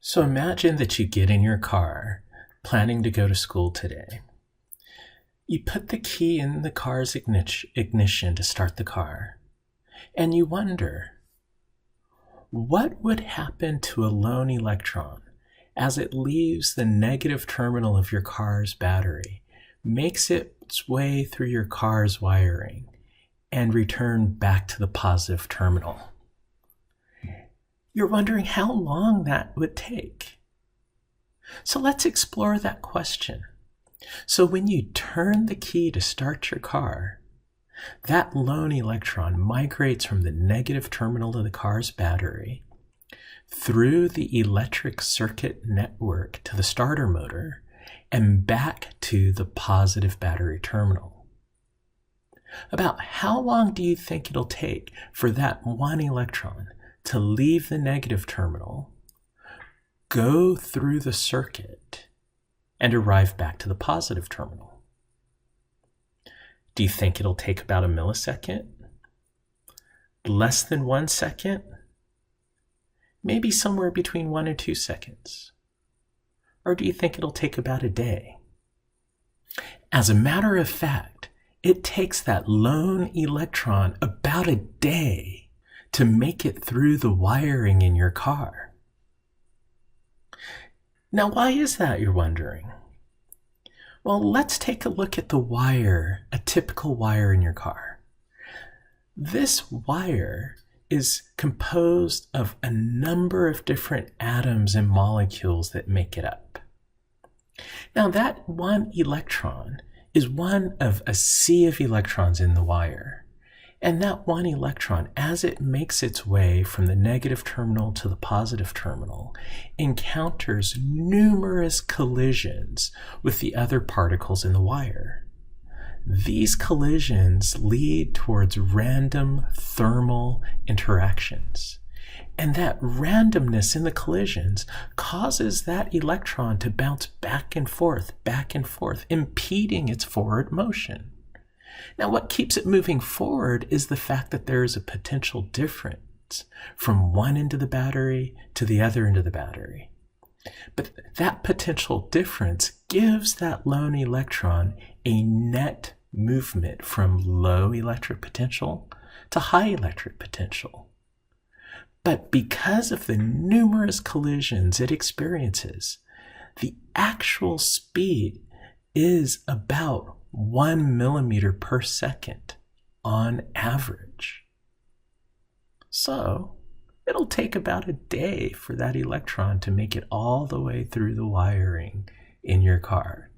So imagine that you get in your car, planning to go to school today. You put the key in the car's ignition to start the car, and you wonder, what would happen to a lone electron as it leaves the negative terminal of your car's battery, makes its way through your car's wiring, and return back to the positive terminal? You're wondering how long that would take. So let's explore that question. So when you turn the key to start your car, that lone electron migrates from the negative terminal of the car's battery through the electric circuit network to the starter motor and back to the positive battery terminal. About how long do you think it'll take for that one electron to leave the negative terminal, go through the circuit, and arrive back to the positive terminal? Do you think it'll take about a millisecond? Less than 1 second? Maybe somewhere between 1 and 2 seconds? Or do you think it'll take about a day? As a matter of fact, it takes that lone electron about a day to make it through the wiring in your car. Now, why is that, you're wondering? Well, let's take a look at the wire, a typical wire in your car. This wire is composed of a number of different atoms and molecules that make it up. Now, that one electron is one of a sea of electrons in the wire. And that one electron, as it makes its way from the negative terminal to the positive terminal, encounters numerous collisions with the other particles in the wire. These collisions lead towards random thermal interactions. And that randomness in the collisions causes that electron to bounce back and forth, impeding its forward motion. Now, what keeps it moving forward is the fact that there is a potential difference from one end of the battery to the other end of the battery. But that potential difference gives that lone electron a net movement from low electric potential to high electric potential. But because of the numerous collisions it experiences, the actual speed is about 1 millimeter per second on average. So it'll take about a day for that electron to make it all the way through the wiring in your car